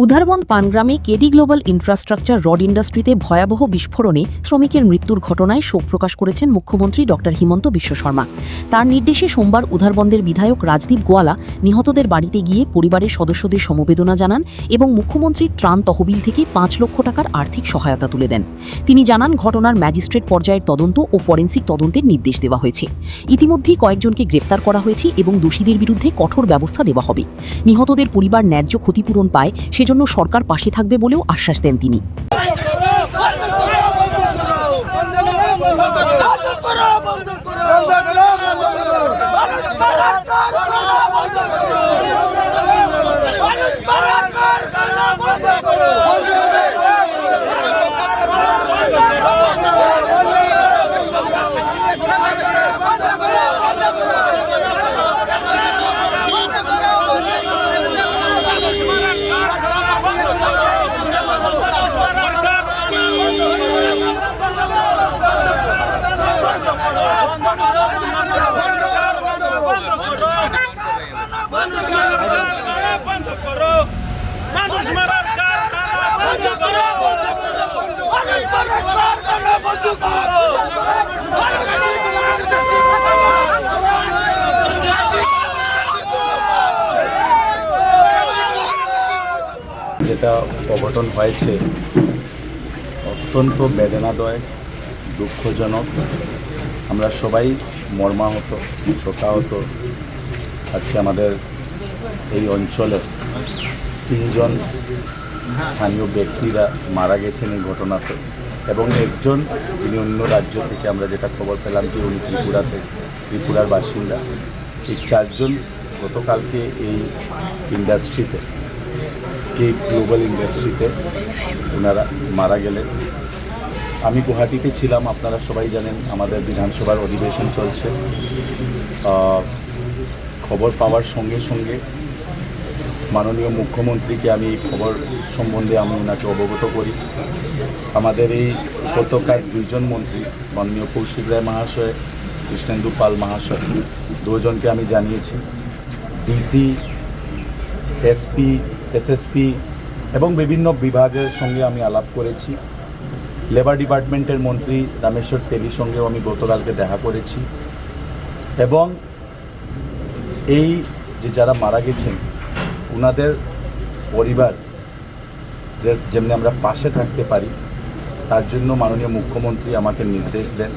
উধারবন্দ পানগ্রামে KD Global Infrastructure rod ইন্ডাস্ট্রিতে ভয়াবহ বিস্ফোরণে শ্রমিকের মৃত্যুর ঘটনায় শোক প্রকাশ করেছেন মুখ্যমন্ত্রী ড হিমন্ত বিশ্ব শর্মা। তার নির্দেশে সোমবার উধারবন্দের বিধায়ক রাজদীপ গোয়ালা নিহতদের বাড়িতে গিয়ে পরিবারের সদস্যদের সমবেদনা জানান এবং মুখ্যমন্ত্রীর ত্রাণ তহবিল থেকে ৫ লক্ষ টাকার আর্থিক সহায়তা তুলে দেন। তিনি জানান, ঘটনার ম্যাজিস্ট্রেট পর্যায়ের তদন্ত ও ফরেন্সিক তদন্তের নির্দেশ দেওয়া হয়েছে। ইতিমধ্যেই কয়েকজনকে গ্রেপ্তার করা হয়েছে এবং দোষীদের বিরুদ্ধে কঠোর ব্যবস্থা দেওয়া হবে। নিহতদের পরিবার ন্যায্য ক্ষতিপূরণ পায় সেজন্য সরকার পাশে থাকবে বলেও আশ্বাস দেন তিনি। যেটা অঘটন হয়েছে অত্যন্ত বেদনাদায়ক, দুঃখজনক। আমরা সবাই মর্মাহত, শোকাহত। আজকে আমাদের এই অঞ্চলে 3 জন স্থানীয় ব্যক্তিরা মারা গেছেন এই ঘটনাতে, এবং একজন যিনি অন্য রাজ্য থেকে, আমরা যেটা খবর পেলাম কি উনি ত্রিপুরার বাসিন্দা। এই 4 জন গতকালকে এই ইন্ডাস্ট্রিতে, এই গ্লোবাল ইন্ডাস্ট্রিতে ওনারা মারা গেলেন। আমি গুয়াহাটিতে ছিলাম, আপনারা সবাই জানেন আমাদের বিধানসভার অধিবেশন চলছে। খবর পাওয়ার সঙ্গে সঙ্গে মাননীয় মুখ্যমন্ত্রীকে আমি এই খবর সম্বন্ধে আমি ওনাকে অবগত করি। আমাদের এই উপত্যকার 2 জন মন্ত্রী, মাননীয় কৌশিক রায় মহাশয়, কৃষ্ণেন্দু পাল মহাশয়, 2 জনকে আমি জানিয়েছি। ডিসি, এসপি, এসএসপি এবং বিভিন্ন বিভাগের সঙ্গে আমি আলাপ করেছি। লেবার ডিপার্টমেন্টের মন্ত্রী রামেশ্বর তেলির সঙ্গেও আমি গতকালকে দেখা করেছি। এবং এই যে যারা মারা গেছেন ওনাদের পরিবার যেমনি আমরা পাশে থাকতে পারি তার জন্য মাননীয় মুখ্যমন্ত্রী আমাকে নির্দেশ দেন।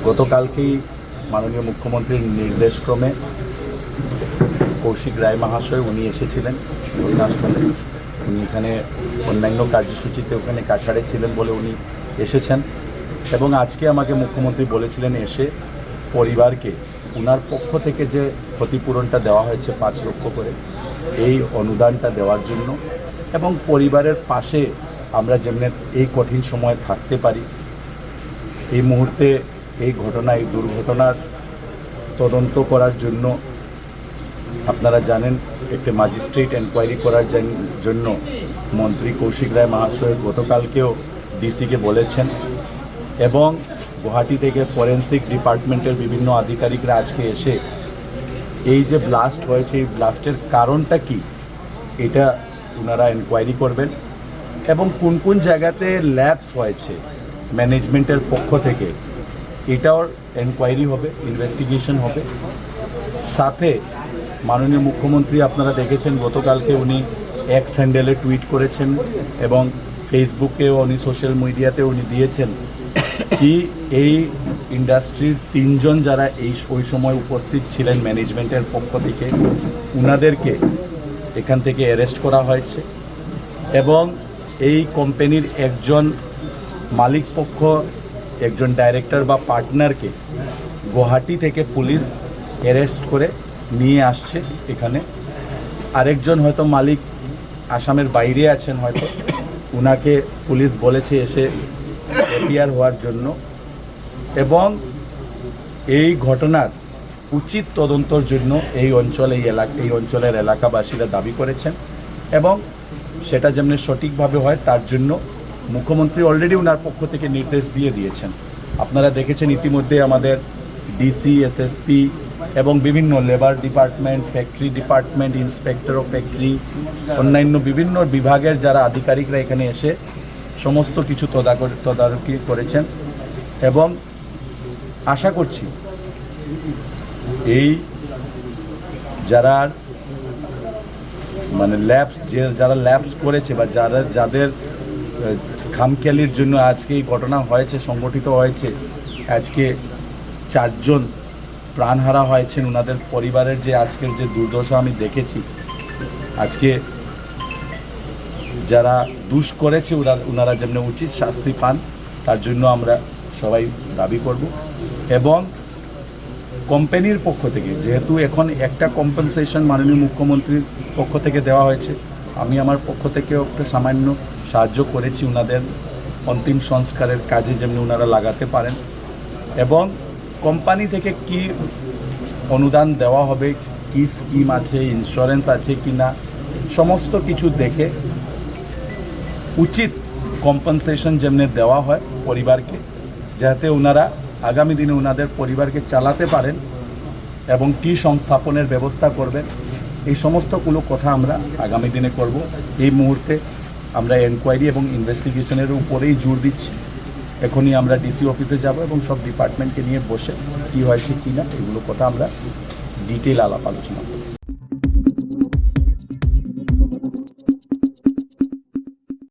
গতকালকেই মাননীয় মুখ্যমন্ত্রীর নির্দেশক্রমে কৌশিক রায় মহাশয় উনি এসেছিলেন ঘটনাস্থলে। উনি এখানে অন্যান্য কার্যসূচিতে ওখানে কাছাড়ে ছিলেন বলে উনি এসেছেন, এবং আজকে আমাকে মুখ্যমন্ত্রী বলেছিলেন এসে পরিবারকে ওনার পক্ষ থেকে যে ক্ষতিপূরণটা দেওয়া হয়েছে 5 লক্ষ করে, এই অনুদানটা দেওয়ার জন্য, এবং পরিবারের পাশে আমরা যেমনি এই কঠিন সময়ে থাকতে পারি। এই মুহূর্তে এই দুর্ঘটনার তদন্ত করার জন্য আপনারা জানেন একটা ম্যাজিস্ট্রেট এনকোয়ারি করার জন্য মন্ত্রী কৌশিক রায় মহাশয় গতকালকেও ডিসিকে বলেছেন, এবং গুয়াহাটি থেকে ফরেন্সিক ডিপার্টমেন্টের বিভিন্ন আধিকারিকরা আজকে এসে এই যে ব্লাস্ট হয়েছে এই ব্লাস্টের কারণটা কি এটা ওনারা এনকোয়ারি করবেন, এবং কোন কোন জায়গাতে ল্যাবস হয়েছে ম্যানেজমেন্টের পক্ষ থেকে এটাও এনকোয়ারি হবে, ইনভেস্টিগেশন হবে। সাথে মাননীয় মুখ্যমন্ত্রী আপনারা দেখেছেন গতকালকে উনি এক্স হ্যান্ডেলে টুইট করেছেন এবং ফেসবুকেও উনি সোশ্যাল মিডিয়াতেও উনি দিয়েছেন কি এই ইন্ডাস্ট্রির 3 জন যারা ওই সময় উপস্থিত ছিলেন ম্যানেজমেন্টের পক্ষ থেকে ওনাদেরকে এখান থেকে অ্যারেস্ট করা হয়েছে, এবং এই কোম্পানির একজন মালিক পক্ষ, একজন ডাইরেক্টর বা পার্টনারকে গুয়াহাটি থেকে পুলিশ অ্যারেস্ট করে নিয়ে আসছে এখানে। আরেকজন হয়তো মালিক আসামের বাইরে আছেন, হয়তো ওনাকে পুলিশ বলেছে এসে এপিআর হওয়ার জন্য, এবং এই ঘটনার উচিত তদন্তর জন্য এই অঞ্চলের এলাকাবাসীরা দাবি করেছেন, এবং সেটা যেমনি সঠিকভাবে হয় তার জন্য মুখ্যমন্ত্রী অলরেডি ওনার পক্ষ থেকে নির্দেশ দিয়েছেন। আপনারা দেখেছেন ইতিমধ্যে আমাদের ডিসি, এসএসপি, এবং বিভিন্ন labour department, factory department, inspector of factory, অন্যান্য বিভিন্ন বিভাগের যারা আধিকারিকরা এখানে এসে সমস্ত কিছু তদারকি করেছেন এবং আশা করছি এই যারা মানে যারা ল্যাবস করেছে বা যাদের খামখেয়ালির জন্য আজকে এই ঘটনা হয়েছে, সংগঠিত হয়েছে, আজকে 4 জন প্রাণহারা হয়েছেন, ওনাদের পরিবারের যে আজকের যে দুর্দশা আমি দেখেছি, আজকে যারা দুষ করেছে ওনারা যেমন উচিত শাস্তি পান, তার জন্য আমরা সবাই দাবি করব। এবং কোম্পানির পক্ষ থেকে যেহেতু এখন একটা কম্পেনসেশন মাননীয় মুখ্যমন্ত্রীর পক্ষ থেকে দেওয়া হয়েছে, আমি আমার পক্ষ থেকেও একটা সামান্য সাহায্য করেছি ওনাদের অন্তিম সংস্কারের কাজে যেমন ওনারা লাগাতে পারেন। এবং কোম্পানি থেকে কি অনুদান দেওয়া হবে, কি স্কিম আছে, ইন্স্যুরেন্স আছে কি না, সমস্ত কিছু দেখে উচিত কম্পেনসেশন যেমনি দেওয়া হয় পরিবারকে, যাতে ওনারা আগামী দিনে ওনাদের পরিবারকে চালাতে পারেন এবং কি সংস্থাপনের ব্যবস্থা করবেন, এই সমস্তগুলো কথা আমরা আগামী দিনে করব। এই মুহূর্তে আমরা এনকোয়ারি এবং ইনভেস্টিগেশনের উপরেই জোর দিচ্ছি। এখনই আমরা ডিসি অফিসে যাব এবং সব ডিপার্টমেন্টকে নিয়ে বসে কী হয়েছে কি না এগুলো কথা আমরা ডিটেল আলাপ আলোচনা করব।